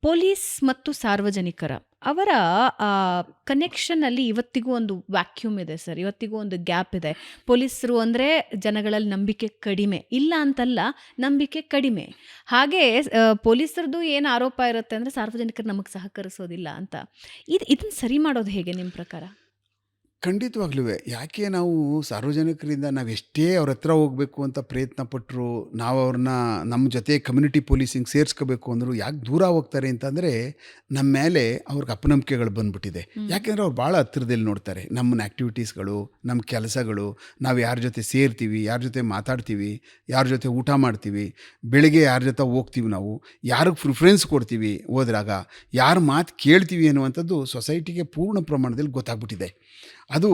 Police ಮತ್ತು ಸಾರ್ವಜನಿಕರ ಅವರ ಕನೆಕ್ಷನಲ್ಲಿ ಇವತ್ತಿಗೂ ಒಂದು ವ್ಯಾಕ್ಯೂಮ್ ಇದೆ ಸರ್. ಇವತ್ತಿಗೂ ಒಂದು ಗ್ಯಾಪ್ ಇದೆ. ಪೊಲೀಸರು ಅಂದರೆ ಜನಗಳಲ್ಲಿ ನಂಬಿಕೆ ಕಡಿಮೆ, ಇಲ್ಲ ಅಂತಲ್ಲ, ನಂಬಿಕೆ ಕಡಿಮೆ. ಹಾಗೆ ಪೊಲೀಸರದು ಏನು ಆರೋಪ ಇರುತ್ತೆ ಅಂದರೆ ಸಾರ್ವಜನಿಕರು ನಮಗೆ ಸಹಕರಿಸೋದಿಲ್ಲ ಅಂತ. ಇದನ್ನು ಸರಿ ಮಾಡೋದು ಹೇಗೆ ನಿಮ್ಮ ಪ್ರಕಾರ? ಖಂಡಿತವಾಗ್ಲೂ. ಯಾಕೆ ನಾವು ಸಾರ್ವಜನಿಕರಿಂದ ನಾವು ಎಷ್ಟೇ ಅವ್ರ ಹತ್ರ ಹೋಗಬೇಕು ಅಂತ ಪ್ರಯತ್ನ ಪಟ್ಟರು, ನಾವು ಅವ್ರನ್ನ ನಮ್ಮ ಜೊತೆ ಕಮ್ಯುನಿಟಿ ಪೊಲೀಸಿಂಗ್ ಸೇರಿಸ್ಕೋಬೇಕು ಅಂದರು ಯಾಕೆ ದೂರ ಹೋಗ್ತಾರೆ ಅಂತಂದರೆ ನಮ್ಮ ಮೇಲೆ ಅವ್ರಿಗೆ ಅಪನಂಬಿಕೆಗಳು ಬಂದ್ಬಿಟ್ಟಿದೆ. ಯಾಕೆಂದರೆ ಅವ್ರು ಭಾಳ ಹತ್ತಿರದಲ್ಲಿ ನೋಡ್ತಾರೆ ನಮ್ಮನ್ನ ಆ್ಯಕ್ಟಿವಿಟೀಸ್ಗಳು, ನಮ್ಮ ಕೆಲಸಗಳು, ನಾವು ಯಾರ ಜೊತೆ ಸೇರ್ತೀವಿ, ಯಾರ ಜೊತೆ ಮಾತಾಡ್ತೀವಿ, ಯಾರ ಜೊತೆ ಊಟ ಮಾಡ್ತೀವಿ, ಬೆಳಿಗ್ಗೆ ಯಾರ ಜೊತೆ ಹೋಗ್ತೀವಿ, ನಾವು ಯಾರಿಗೆ ಪ್ರಿಫರೆನ್ಸ್ ಕೊಡ್ತೀವಿ ಹೋದ್ರಾಗ, ಯಾರ ಮಾತು ಕೇಳ್ತೀವಿ ಅನ್ನುವಂಥದ್ದು ಸೊಸೈಟಿಗೆ ಪೂರ್ಣ ಪ್ರಮಾಣದಲ್ಲಿ ಗೊತ್ತಾಗ್ಬಿಟ್ಟಿದೆ. ಅದು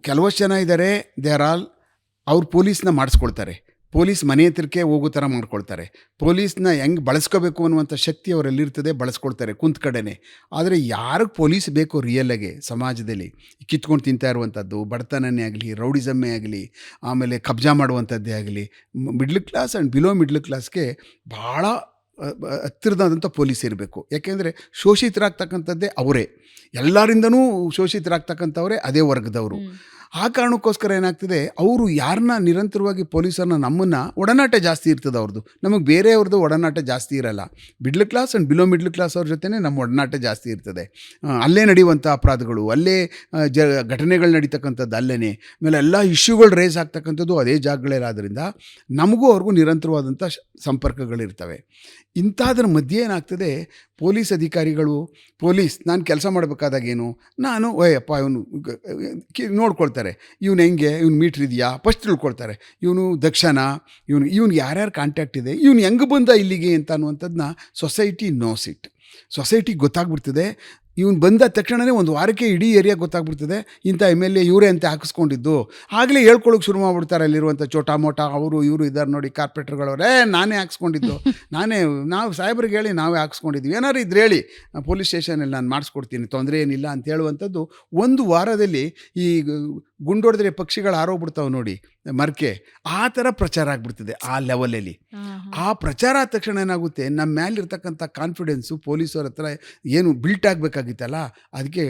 ಕೆಲವಷ್ಟು ಜನ ಇದ್ದಾರೆ, ದೇ ಆರ್ ಆಲ್ ಅವ್ರು ಪೊಲೀಸ್ನ ಮಾಡಿಸ್ಕೊಳ್ತಾರೆ, ಪೊಲೀಸ್ ಮನೆ ಹತ್ರಕ್ಕೆ ಹೋಗೋ ಥರ ಮಾಡ್ಕೊಳ್ತಾರೆ, ಪೊಲೀಸ್ನ ಹೆಂಗೆ ಬಳಸ್ಕೋಬೇಕು ಅನ್ನುವಂಥ ಶಕ್ತಿ ಅವರಲ್ಲಿರ್ತದೆ, ಬಳಸ್ಕೊಳ್ತಾರೆ ಕುಂತ ಕಡೆನೆ. ಆದರೆ ಯಾರಿಗೆ ಪೊಲೀಸ್ ಬೇಕು ರಿಯಲ್ಲಾಗೆ ಸಮಾಜದಲ್ಲಿ ಕಿತ್ಕೊಂಡು ತಿಂತಾ ಇರುವಂಥದ್ದು, ಬಡತನನೇ ಆಗಲಿ, ರೌಡಿಸಮ್ಮೇ ಆಗಲಿ, ಆಮೇಲೆ ಕಬ್ಜಾ ಮಾಡುವಂಥದ್ದೇ ಆಗಲಿ, middle class and below middle ಕ್ಲಾಸ್ಗೆ ಭಾಳ ಹತ್ತಿರದಾದಂಥ ಪೊಲೀಸ್ ಇರಬೇಕು. ಯಾಕೆಂದರೆ ಶೋಷಿತರಾಗ್ತಕ್ಕಂಥದ್ದೇ ಅವರೇ, ಎಲ್ಲರಿಂದನೂ ಶೋಷಿತರಾಗ್ತಕ್ಕಂಥವರೇ ಅದೇ ವರ್ಗದವರು. ಆ ಕಾರಣಕ್ಕೋಸ್ಕರ ಏನಾಗ್ತದೆ, ಅವರು ಯಾರನ್ನ ನಿರಂತರವಾಗಿ ಪೊಲೀಸರನ್ನ ನಮ್ಮನ್ನು ಒಡನಾಟ ಜಾಸ್ತಿ ಇರ್ತದೆ ಅವ್ರದ್ದು, ನಮಗೆ ಬೇರೆಯವ್ರದ್ದು ಒಡನಾಟ ಜಾಸ್ತಿ ಇರಲ್ಲ. Middle class and below middle class ಅವ್ರ ಜೊತೆನೇ ನಮ್ಮ ಒಡನಾಟ ಜಾಸ್ತಿ ಇರ್ತದೆ. ಅಲ್ಲೇ ನಡೆಯುವಂಥ ಅಪರಾಧಗಳು, ಅಲ್ಲೇ ಘಟನೆಗಳು ನಡೀತಕ್ಕಂಥದ್ದು ಅಲ್ಲೇ, ಆಮೇಲೆ ಎಲ್ಲ ಇಶ್ಯೂಗಳು ರೇಸ್ ಆಗ್ತಕ್ಕಂಥದ್ದು ಅದೇ ಜಾಗಗಳಲ್ಲಾದ್ದರಿಂದ ನಮಗೂ ಅವ್ರಿಗೂ ನಿರಂತರವಾದಂಥ ಸಂಪರ್ಕಗಳಿರ್ತವೆ. ಇಂಥದ್ರ ಮಧ್ಯೆ ಏನಾಗ್ತದೆ, ಪೊಲೀಸ್ ಅಧಿಕಾರಿಗಳು, ನಾನು ಕೆಲಸ ಮಾಡಬೇಕಾದಾಗೇನು, ನಾನು ಅಪ್ಪ ಇವನು ನೋಡ್ಕೊಳ್ತಾರೆ, ಇವನು ಹೆಂಗೆ, ಇವನು ಮೀಟ್ರ್ ಇದೆಯಾ ಫಸ್ಟ್ ತಿಳ್ಕೊಳ್ತಾರೆ, ಇವನು ದಕ್ಷನಾ, ಇವನಿಗೆ ಯಾರ್ಯಾರು ಕಾಂಟ್ಯಾಕ್ಟ್ ಇದೆ, ಇವನು ಹೆಂಗೆ ಬಂದ ಇಲ್ಲಿಗೆ ಅಂತ ಅನ್ನುವಂಥದ್ದನ್ನ ಸೊಸೈಟಿ ನೋಸ್ ಇಟ್. ಸೊಸೈಟಿಗೆ ಗೊತ್ತಾಗ್ಬಿಡ್ತದೆ. ಇವನು ಬಂದ ತಕ್ಷಣವೇ ಒಂದು ವಾರಕ್ಕೆ ಇಡೀ ಏರಿಯಾ ಗೊತ್ತಾಗ್ಬಿಡ್ತದೆ, ಇಂಥ MLA ಇವರೇ ಅಂತ ಹಾಕಿಸ್ಕೊಂಡಿದ್ದು. ಆಗಲೇ ಹೇಳ್ಕೊಳ್ಳೋಕೆ ಶುರು ಮಾಡ್ಬಿಡ್ತಾರೆ ಅಲ್ಲಿರುವಂಥ ಚೋಟಾ ಮೋಟಾ ಅವರು ಇವರು ಇದ್ದಾರೆ ನೋಡಿ, ಕಾರ್ಪೊರೇಟರ್ಗಳವರೇ ನಾನೇ ಹಾಕ್ಸ್ಕೊಂಡಿದ್ದು, ನಾವು ಸಾಹೇಬ್ರಿಗೆ ಹೇಳಿ ನಾವೇ ಹಾಕ್ಸ್ಕೊಂಡಿದ್ವಿ, ಏನಾರು ಇದ್ರೆ ಹೇಳಿ ಪೊಲೀಸ್ ಸ್ಟೇಷನಲ್ಲಿ ನಾನು ಮಾಡಿಸ್ಕೊಡ್ತೀನಿ, ತೊಂದರೆ ಏನಿಲ್ಲ ಅಂತ ಹೇಳುವಂಥದ್ದು. ಒಂದು ವಾರದಲ್ಲಿ ಈ ಗುಂಡೊಡೆದ್ರೆ ಪಕ್ಷಿಗಳು ಆರೋಗ್ಬಿಡ್ತಾವೆ ನೋಡಿ ಮರ್ಕೆ, ಆ ಥರ ಪ್ರಚಾರ ಆಗ್ಬಿಡ್ತದೆ ಆ ಲೆವೆಲಲ್ಲಿ. ಆ ಪ್ರಚಾರ ಆದ ತಕ್ಷಣ ಏನಾಗುತ್ತೆ, ನಮ್ಮ ಮೇಲಿರ್ತಕ್ಕಂಥ ಕಾನ್ಫಿಡೆನ್ಸು ಪೊಲೀಸವ್ರ ಹತ್ರ ಏನು ಬಿಲ್ಟ್ ಆಗಬೇಕಾಗಿತ್ತಲ್ಲ, ಅದಕ್ಕೆ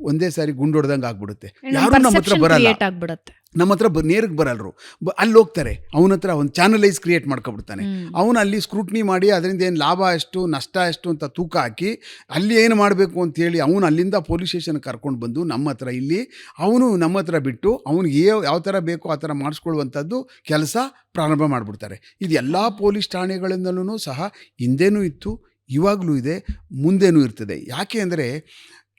ಒಂದೇ ಸಾರಿ ಗುಂಡೊಡ್ದಂಗೆ ಆಗ್ಬಿಡುತ್ತೆ. ಯಾರು ನಮ್ಮ ಹತ್ರ ಬರಲ್ಲ, ನಮ್ಮ ಹತ್ರ ನೇರಕ್ಕೆ ಬರಲ್ರು, ಅಲ್ಲಿ ಹೋಗ್ತಾರೆ, ಅವನ ಹತ್ರ ಒಂದು ಚಾನಲೈಸ್ ಕ್ರಿಯೇಟ್ ಮಾಡ್ಕೊಬಿಡ್ತಾನೆ. ಅವನು ಅಲ್ಲಿ ಸ್ಕ್ರೂಟ್ನಿ ಮಾಡಿ ಅದರಿಂದ ಏನು ಲಾಭ ಎಷ್ಟು ನಷ್ಟ ಎಷ್ಟು ಅಂತ ತೂಕ ಹಾಕಿ ಅಲ್ಲಿ ಏನು ಮಾಡಬೇಕು ಅಂತೇಳಿ ಅವನು ಅಲ್ಲಿಂದ ಪೊಲೀಸ್ ಸ್ಟೇಷನ್ಗೆ ಕರ್ಕೊಂಡು ಬಂದು ನಮ್ಮ ಹತ್ರ ಇಲ್ಲಿ ಅವನು ನಮ್ಮ ಹತ್ರ ಬಿಟ್ಟು ಅವನಿಗೆ ಯಾವ ಥರ ಬೇಕೋ ಆ ಥರ ಮಾಡಿಸ್ಕೊಳ್ಳುವಂಥದ್ದು ಕೆಲಸ ಪ್ರಾರಂಭ ಮಾಡಿಬಿಡ್ತಾರೆ. ಇದು ಎಲ್ಲ ಪೊಲೀಸ್ ಠಾಣೆಗಳಿಂದಲೂ ಸಹ ಹಿಂದೆನೂ ಇತ್ತು, ಇವಾಗಲೂ ಇದೆ, ಮುಂದೆನೂ ಇರ್ತದೆ. ಯಾಕೆ ಅಂದರೆ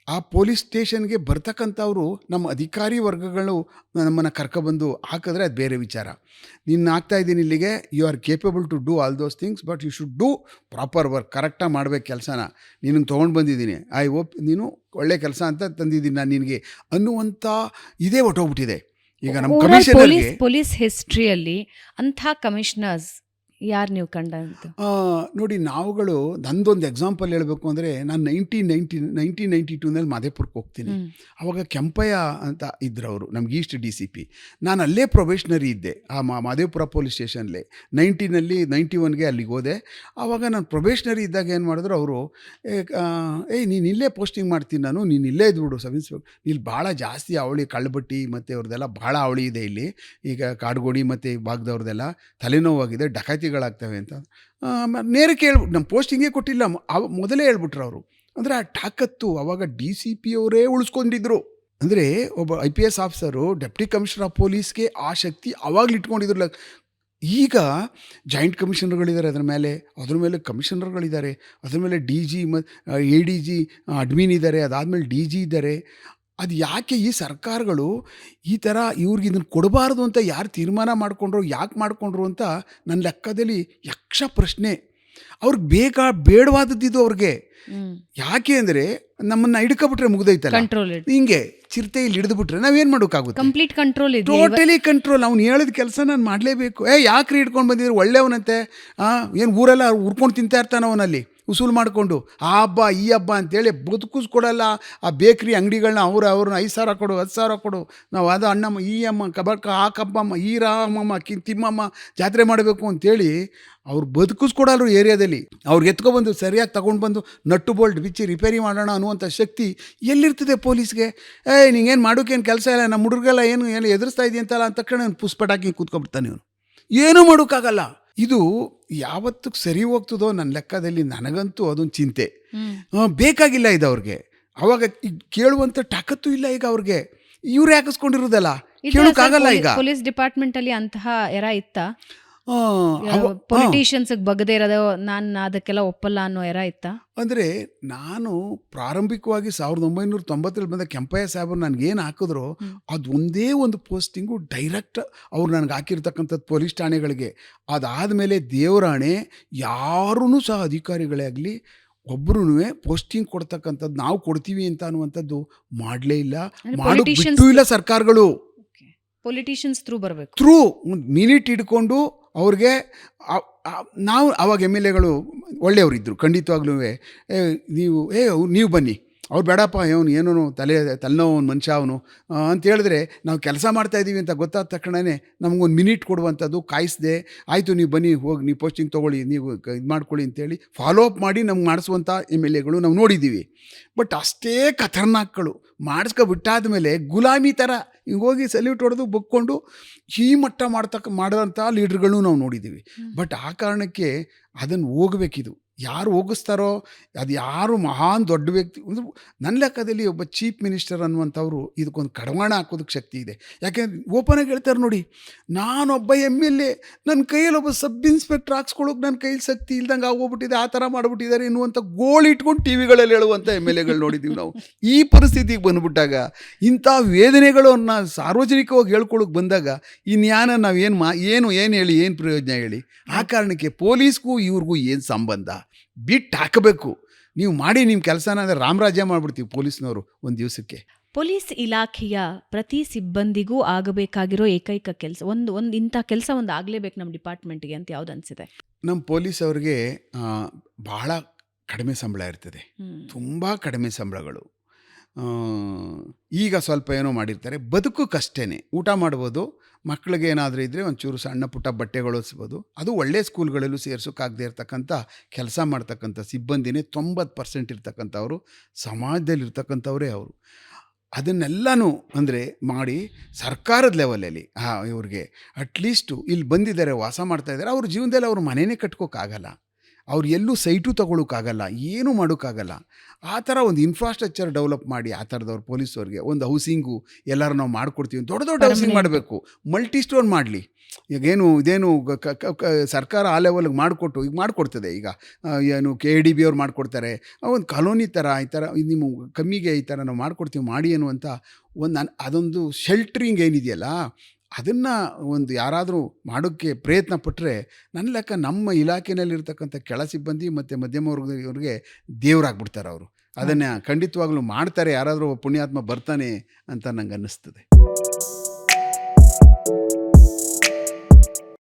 ಆ ಪೊಲೀಸ್ ಸ್ಟೇಷನ್ಗೆ ಬರ್ತಕ್ಕಂಥವರು ನಮ್ಮ ಅಧಿಕಾರಿ ವರ್ಗಗಳು ನಮ್ಮನ್ನು ಕರ್ಕೊಬಂದು ಹಾಕಿದ್ರೆ ಅದು ಬೇರೆ ವಿಚಾರ. ನೀನು ಹಾಕ್ತಾಯಿದ್ದೀನಿ ಇಲ್ಲಿಗೆ, you are capable to do all those things, but you should do proper work, ಕರೆಕ್ಟಾಗಿ ಮಾಡಬೇಕು ಕೆಲಸನ. ನೀನು ತೊಗೊಂಡು ಬಂದಿದ್ದೀನಿ, ನೀನು ಒಳ್ಳೆ ಕೆಲಸ ಅಂತ ತಂದಿದ್ದೀನಿ ನಾನು ನಿನಗೆ ಅನ್ನುವಂಥ ಇದೇ ಹೊಟ್ಟೋಗ್ಬಿಟ್ಟಿದೆ. ಈಗ ನಮ್ಮ ಕಮಿಷನರ್ಗೆ ಪೊಲೀಸ್ ಹಿಸ್ಟ್ರಿಯಲ್ಲಿ ಅಂಥ ಕಮಿಷನರ್ಸ್ ಯಾರು ನೀವು ಕಂಡಂತ ನೋಡಿ, ನಾವುಗಳು ನಂದೊಂದು ಎಕ್ಸಾಂಪಲ್ ಹೇಳಬೇಕು ಅಂದರೆ, ನಾನು 1992ನಲ್ಲಿ ಮಾದೇಪುರಕ್ಕೆ ಹೋಗ್ತೀನಿ. ಆವಾಗ ಕೆಂಪಯ್ಯ ಅಂತ ಇದ್ರು ಅವರು, ನಮ್ಗೆ ಈಸ್ಟ್ DCP. ನಾನು ಅಲ್ಲೇ ಪ್ರೊಬೇಷನರಿ ಇದ್ದೆ ಆ ಮಾದೇಪುರ ಪೊಲೀಸ್ ಸ್ಟೇಷನ್ಲಿ. 91ಗೆ ಅಲ್ಲಿಗೆ ಹೋದೆ. ಆವಾಗ ನಾನು ಪ್ರೊಬೇಷನರಿ ಇದ್ದಾಗ ಏನು ಮಾಡಿದ್ರು ಅವರು, ನೀನು ಇಲ್ಲೇ ಪೋಸ್ಟಿಂಗ್ ಮಾಡ್ತೀನಿ ನಾನು, ನೀನು ಇಲ್ಲೇ ಇದ್ಬಿಡು ಸಬ್ ಇನ್ಸ್ಪೆಕ್ಟರ್, ಇಲ್ಲಿ ಭಾಳ ಜಾಸ್ತಿ ಅವಳಿ ಕಳ್ಳಬಟ್ಟಿ ಮತ್ತು ಅವ್ರದ್ದೆಲ್ಲ ಭಾಳ ಅವಳಿ ಇದೆ ಇಲ್ಲಿ, ಈಗ ಕಾಡುಗೋಡಿ ಮತ್ತು ಭಾಗದವ್ರದ್ದೆಲ್ಲ ತಲೆನೋವಾಗಿದೆ, ಡಕಾತಿಗಳಾಗ್ತವೆ ಅಂತ ನೇರಕ್ಕೆ ಹೇಳ್ಬಿಟ್ಟು, ನಮ್ಮ ಪೋಸ್ಟಿಂಗೇ ಕೊಟ್ಟಿಲ್ಲ, ಮೊದಲೇ ಹೇಳ್ಬಿಟ್ರು ಅವರು. ಅಂದರೆ ಆ ತಾಕತ್ತು ಅವಾಗ DCP ಅವರೇ ಉಳಿಸ್ಕೊಂಡಿದ್ರು. ಅಂದರೆ ಒಬ್ಬ IPS officer deputy commissioner of ಪೊಲೀಸ್ಗೆ ಆ ಶಕ್ತಿ ಅವಾಗಲೂ ಇಟ್ಕೊಂಡಿದ್ರಲ್ಲ. ಈಗ ಜಾಯಿಂಟ್ ಕಮಿಷನರ್ಗಳಿದ್ದಾರೆ, ಅದ್ರ ಮೇಲೆ ಕಮಿಷನರ್ಗಳಿದ್ದಾರೆ, ಅದ್ರ ಮೇಲೆ DG ಮತ್ತು ADG ಅಡ್ಮಿನ್ ಇದ್ದಾರೆ, ಅದಾದಮೇಲೆ DG ಇದ್ದಾರೆ. ಅದು ಯಾಕೆ ಈ ಸರ್ಕಾರಗಳು ಈ ಥರ ಇವ್ರಿಗೆ ಇದನ್ನು ಕೊಡಬಾರ್ದು ಅಂತ ಯಾರು ತೀರ್ಮಾನ ಮಾಡಿಕೊಂಡ್ರು, ಯಾಕೆ ಮಾಡಿಕೊಂಡ್ರು ಅಂತ ನನ್ನ ಲೆಕ್ಕದಲ್ಲಿ ಯಕ್ಷ ಪ್ರಶ್ನೆ. ಅವ್ರಿಗೆ ಬೇಡವಾದದ್ದು ಅವ್ರಿಗೆ. ಯಾಕೆ ಅಂದರೆ ನಮ್ಮನ್ನು ಹಿಡ್ಕೊಬಿಟ್ರೆ ಮುಗ್ದೈತಲ್ಲ, ಹಿಂಗೆ ಚಿರತೆ ಇಲ್ಲಿ ಹಿಡಿದುಬಿಟ್ರೆ ನಾವೇನು ಮಾಡೋಕ್ಕಾಗುತ್ತೆ? Complete control, totally control. ಅವ್ನು ಹೇಳಿದ ಕೆಲಸ ನಾನು ಮಾಡಲೇಬೇಕು. ಯಾಕ್ರಿ ಹಿಡ್ಕೊಂಡು ಬಂದಿದ್ರು, ಒಳ್ಳೆಯವನಂತೆ, ಏನು ಊರೆಲ್ಲ ಉರ್ಕೊಂಡು ತಿಂತಾ ಇರ್ತಾನೆ ಅವನಲ್ಲಿ, ಉಸೂಲು ಮಾಡಿಕೊಂಡು ಆ ಹಬ್ಬ ಈ ಹಬ್ಬ ಅಂತೇಳಿ ಬದುಕಿಸ್ಕೊಡಲ್ಲ. ಆ ಬೇಕ್ರಿ ಅಂಗಡಿಗಳನ್ನ ಅವ್ರನ್ನ 5,000 ಕೊಡು 10,000 ಕೊಡು, ನಾವು ಅದು ಅಣ್ಣಮ್ಮ ಈ ಅಮ್ಮ ಕಬಕ್ಕ ಆ ಕಬ್ಬಮ್ಮ ಈ ರಾಮಮ್ಮ ತಿಮ್ಮಮ್ಮ ಜಾತ್ರೆ ಮಾಡಬೇಕು ಅಂತೇಳಿ ಅವ್ರು ಬದುಕಿಸ್ಕೊಡಲ್ರು ಏರಿಯಾದಲ್ಲಿ. ಅವ್ರಿಗೆ ಎತ್ಕೊಬಂದು ಸರಿಯಾಗಿ ತಗೊಂಡು ಬಂದು ನಟ್ಟು ಬೋಲ್ಟ್ ಬಿಚ್ಚಿ ರಿಪೇರಿ ಮಾಡೋಣ ಅನ್ನುವಂಥ ಶಕ್ತಿ ಎಲ್ಲಿರ್ತದೆ ಪೊಲೀಸ್ಗೆ? ನಿಂಗೇನು ಮಾಡೋಕ್ಕೇನು ಕೆಲಸ ಇಲ್ಲ, ನಮ್ಮ ಹುಡುಗರೆಲ್ಲ ಏನು ಎದುರಿಸ್ತಾ ಇದೆಯಂತಲ್ಲ ಅಂತ ತಕ್ಷಣ ಪುಷ್ಪಟಾಕಿ ಕೂತ್ಕೊಂಡ್ಬಿಡ್ತಾನೆ ಇವನು. ಏನೂ ಮಾಡೋಕ್ಕಾಗಲ್ಲ. ಇದು ಯಾವತ್ತಿಗೆ ಸರಿ ಹೋಗ್ತದೋ ನನ್ನ ಲೆಕ್ಕದಲ್ಲಿ, ನನಗಂತೂ ಅದೊಂದು ಚಿಂತೆ. ಬೇಕಾಗಿಲ್ಲ ಇದು ಅವ್ರಿಗೆ. ಅವಾಗ ಕೇಳುವಂಥ ತಾಕತ್ತು ಇಲ್ಲ ಈಗ ಅವ್ರಿಗೆ. ಇವ್ರು ಹಾಕಿಸ್ಕೊಂಡಿರೋದಲ್ಲ, ಕೇಳೋಕ್ಕಾಗಲ್ಲ ಈಗ. ಪೊಲೀಸ್ ಡಿಪಾರ್ಟ್ಮೆಂಟ್ ಅಲ್ಲಿ ಅಂತಹ ಎರ ಇತ್ತಾ? ಪೊಲಿಟಿಷಿಯನ್ಸ್ ಬಗದೇ ಇರೋದು, ನಾನು ಅದಕ್ಕೆಲ್ಲ ಒಪ್ಪಲ್ಲ ಅನ್ನೋ ಎರ ಇತ್ತಾ? ಅಂದರೆ ನಾನು ಪ್ರಾರಂಭಿಕವಾಗಿ 1990 ಬಂದ ಕೆಂಪಯ್ಯ ಸಾಹೇಬರು ನನಗೇನು ಹಾಕಿದ್ರು ಅದು ಒಂದೇ ಒಂದು ಪೋಸ್ಟಿಂಗು ಡೈರೆಕ್ಟ್ ಅವ್ರು ನನಗೆ ಹಾಕಿರ್ತಕ್ಕಂಥದ್ದು ಪೊಲೀಸ್ ಠಾಣೆಗಳಿಗೆ. ಅದಾದಮೇಲೆ ದೇವರಾಣೆ ಯಾರೂ ಸಹ ಅಧಿಕಾರಿಗಳೇ ಆಗಲಿ ಒಬ್ಬರೂ ಪೋಸ್ಟಿಂಗ್ ಕೊಡ್ತಕ್ಕಂಥದ್ದು ನಾವು ಕೊಡ್ತೀವಿ ಅಂತ ಅನ್ನುವಂಥದ್ದು ಮಾಡಲೇ ಇಲ್ಲ, ಮಾಡೋಕ್ಕೆ ಬಿಟ್ಟು ಇಲ್ಲ ಸರ್ಕಾರಗಳು. ಪೊಲಿಟಿಷಿಯನ್ಸ್ ಥ್ರೂ ಬರಬೇಕು, ಥ್ರೂ ಒಂದು ಮಿನಿಟ್ ಹಿಡ್ಕೊಂಡು ಅವ್ರಿಗೆ ನಾವು ಅವಾಗ ಎಮ್ ಎಲ್ ಎಗಳು ಒಳ್ಳೆಯವರಿದ್ದರು ಖಂಡಿತವಾಗ್ಲೂ. ನೀವು ಬನ್ನಿ, ಅವ್ರು ಬೇಡಪ್ಪ ಅವನು ಏನೂ ತಲೆನೋವು ಮನುಷ್ಯ ಅವನು ಅಂತ ಹೇಳಿದ್ರೆ ನಾವು ಕೆಲಸ ಮಾಡ್ತಾಯಿದ್ದೀವಿ ಅಂತ ಗೊತ್ತಾದ ತಕ್ಷಣವೇ ನಮಗೊಂದು ಮಿನಿಟ್ ಕೊಡುವಂಥದ್ದು, ಕಾಯಿಸ್ದೆ ಆಯಿತು ನೀವು ಬನ್ನಿ ಹೋಗಿ ನೀವು ಪೋಸ್ಟಿಂಗ್ ತೊಗೊಳ್ಳಿ ನೀವು ಇದು ಮಾಡ್ಕೊಳ್ಳಿ ಅಂತೇಳಿ ಫಾಲೋ ಅಪ್ ಮಾಡಿ ನಮ್ಗೆ ಮಾಡಿಸುವಂಥ ಎಮ್ ಎಲ್ ಎಗಳು ನಾವು ನೋಡಿದ್ದೀವಿ. ಬಟ್ ಅಷ್ಟೇ ಖತರ್ನಾಕ್ಗಳು ಮಾಡಿಸ್ಕೊಬಿಟ್ಟಾದ ಮೇಲೆ ಗುಲಾಮಿ ಥರ ಹಿಂಗೆ ಹೋಗಿ ಸಲ್ಯೂಟ್ ಹೊಡೆದು ಬಕ್ಕೊಂಡು ಈ ಮಟ್ಟ ಮಾಡೋಂಥ ಲೀಡ್ರ್ಗಳನ್ನೂ ನಾವು ನೋಡಿದ್ದೀವಿ. ಬಟ್ ಆ ಕಾರಣಕ್ಕೆ ಅದನ್ನು ಹೋಗಬೇಕಿದು. ಯಾರು ಹೋಗಿಸ್ತಾರೋ ಅದು ಯಾರು ಮಹಾನ್ ದೊಡ್ಡ ವ್ಯಕ್ತಿ ಅಂದ್ರೆ ನನ್ನ ಲೆಕ್ಕದಲ್ಲಿ ಒಬ್ಬ ಚೀಫ್ ಮಿನಿಸ್ಟರ್ ಅನ್ನುವಂಥವ್ರು ಇದಕ್ಕೊಂದು ಕಡಿವಾಣ ಹಾಕೋದಕ್ಕೆ ಶಕ್ತಿ ಇದೆ. ಯಾಕೆಂದ್ರೆ ಓಪನಾಗಿ ಹೇಳ್ತಾರೆ ನೋಡಿ, ನಾನೊಬ್ಬ ಎಮ್ ಎಲ್ ಎ, ನನ್ನ ಕೈಯಲ್ಲಿ ಒಬ್ಬ ಸಬ್ ಇನ್ಸ್ಪೆಕ್ಟರ್ ಹಾಕ್ಸ್ಕೊಳ್ಳೋಕೆ ನನ್ನ ಕೈಯಲ್ಲಿ ಶಕ್ತಿ ಇಲ್ದಂಗೆ ಆಗೋಗ್ಬಿಟ್ಟಿದೆ, ಆ ಥರ ಮಾಡಿಬಿಟ್ಟಿದ್ದಾರೆ ಎನ್ನುವಂಥ ಗೋಳು ಇಟ್ಕೊಂಡು ಟಿ ವಿಗಳಲ್ಲಿ ಹೇಳುವಂಥ ಎಮ್ ಎಲ್ ಎಗಳು ನೋಡಿದ್ದೀವಿ ನಾವು. ಈ ಪರಿಸ್ಥಿತಿಗೆ ಬಂದುಬಿಟ್ಟಾಗ ಇಂಥ ವೇದನೆಗಳನ್ನು ಸಾರ್ವಜನಿಕವಾಗಿ ಹೇಳ್ಕೊಳ್ಳೋಕೆ ಬಂದಾಗ ಇನ್ಯಾನ ನಾವು ಏನು ಹೇಳಿ ಏನು ಪ್ರಯೋಜನ ಹೇಳಿ? ಆ ಕಾರಣಕ್ಕೆ ಪೊಲೀಸ್ಗೂ ಇವ್ರಿಗೂ ಏನು ಸಂಬಂಧ? ಬಿಟ್ಟು ಹಾಕಬೇಕು. ನೀವು ಮಾಡಿ ನಿಮ್ಮ ಕೆಲಸನ ಅಂದರೆ ರಾಮರಾಜ್ಯ ಮಾಡಿಬಿಡ್ತೀವಿ ಪೊಲೀಸ್ನವರು ಒಂದು ದಿವಸಕ್ಕೆ. ಪೊಲೀಸ್ ಇಲಾಖೆಯ ಪ್ರತಿ ಸಿಬ್ಬಂದಿಗೂ ಆಗಬೇಕಾಗಿರೋ ಏಕೈಕ ಕೆಲಸ ಒಂದು ಇಂಥ ಕೆಲಸ ಒಂದು ಆಗಲೇಬೇಕು ನಮ್ಮ ಡಿಪಾರ್ಟ್ಮೆಂಟ್ಗೆ ಅಂತ ಯಾವ್ದು ಅನಿಸಿದೆ? ನಮ್ಮ ಪೊಲೀಸ್ ಅವ್ರಿಗೆ ಬಹಳ ಕಡಿಮೆ ಸಂಬಳ ಇರ್ತದೆ, ತುಂಬ ಕಡಿಮೆ ಸಂಬಳಗಳು. ಈಗ ಸ್ವಲ್ಪ ಏನೋ ಮಾಡಿರ್ತಾರೆ, ಬದುಕಕ್ಕಷ್ಟೇ. ಊಟ ಮಾಡ್ಬೋದು, ಮಕ್ಕಳಿಗೆ ಏನಾದರೂ ಇದ್ದರೆ ಒಂಚೂರು ಸಣ್ಣ ಪುಟ್ಟ ಬಟ್ಟೆಗಳು ಹೊಲಿಸ್ಬೋದು. ಅದು ಒಳ್ಳೆಯ ಸ್ಕೂಲ್ಗಳಲ್ಲೂ ಸೇರ್ಸೋಕ್ಕಾಗದೇ ಇರ್ತಕ್ಕಂಥ ಕೆಲಸ ಮಾಡ್ತಕ್ಕಂಥ ಸಿಬ್ಬಂದಿನೇ 90% ಇರ್ತಕ್ಕಂಥವ್ರು, ಸಮಾಜದಲ್ಲಿರ್ತಕ್ಕಂಥವರೇ ಅವರು. ಅದನ್ನೆಲ್ಲನೂ ಅಂದರೆ ಮಾಡಿ ಸರ್ಕಾರದ ಲೆವೆಲಲ್ಲಿ ಇವ್ರಿಗೆ ಅಟ್ಲೀಸ್ಟು ಇಲ್ಲಿ ಬಂದಿದ್ದಾರೆ, ವಾಸ ಮಾಡ್ತಾಯಿದ್ದಾರೆ, ಅವ್ರ ಜೀವನದಲ್ಲಿ ಅವ್ರ ಮನೆಯೇ ಕಟ್ಕೋಕ್ಕಾಗಲ್ಲ, ಅವ್ರು ಎಲ್ಲೂ ಸೈಟು ತೊಗೊಳಕ್ಕಾಗಲ್ಲ, ಏನೂ ಮಾಡೋಕ್ಕಾಗಲ್ಲ. ಆ ಥರ ಒಂದು ಇನ್ಫ್ರಾಸ್ಟ್ರಕ್ಚರ್ ಡೆವಲಪ್ ಮಾಡಿ ಆ ಥರದವ್ರು ಪೊಲೀಸವ್ರಿಗೆ ಒಂದು ಹೌಸಿಂಗು ಎಲ್ಲರೂ ನಾವು ಮಾಡಿಕೊಡ್ತೀವಿ, ದೊಡ್ಡ ಹೌಸಿಂಗ್ ಮಾಡಬೇಕು, ಮಲ್ಟಿ ಸ್ಟೋರ್ ಮಾಡಲಿ. ಇದೇನು ಸರ್ಕಾರ ಆ ಲೆವೆಲ್ಗೆ ಮಾಡಿಕೊಟ್ಟು ಈಗ ಮಾಡಿಕೊಡ್ತದೆ. ಈಗ ಏನು KDB ಅವ್ರು ಮಾಡಿಕೊಡ್ತಾರೆ, ಒಂದು ಕಾಲೋನಿ ಥರ ಈ ಥರ ನಿಮ್ಮ ಕಮ್ಮಿಗೆ ಈ ಥರ ನಾವು ಮಾಡಿಕೊಡ್ತೀವಿ ಮಾಡಿ ಅನ್ನುವಂಥ ಅದೊಂದು ಶೆಲ್ಟ್ರಿಂಗ್ ಏನಿದೆಯಲ್ಲ, ಅದನ್ನು ಒಂದು ಯಾರಾದರೂ ಮಾಡೋಕ್ಕೆ ಪ್ರಯತ್ನ ಪಟ್ಟರೆ ನನ್ನ ಲೆಕ್ಕ ನಮ್ಮ ಇಲಾಖೆಯಲ್ಲಿರ್ತಕ್ಕಂಥ ಕೆಳ ಸಿಬ್ಬಂದಿ ಮತ್ತು ಮಧ್ಯಮ ವರ್ಗದವ್ರಿಗೆ ದೇವರಾಗ್ಬಿಡ್ತಾರೆ ಅವರು. ಅದನ್ನು ಖಂಡಿತವಾಗ್ಲೂ ಮಾಡ್ತಾರೆ, ಯಾರಾದರೂ ಪುಣ್ಯಾತ್ಮ ಬರ್ತಾನೆ ಅಂತ ನಂಗೆ ಅನ್ನಿಸ್ತದೆ.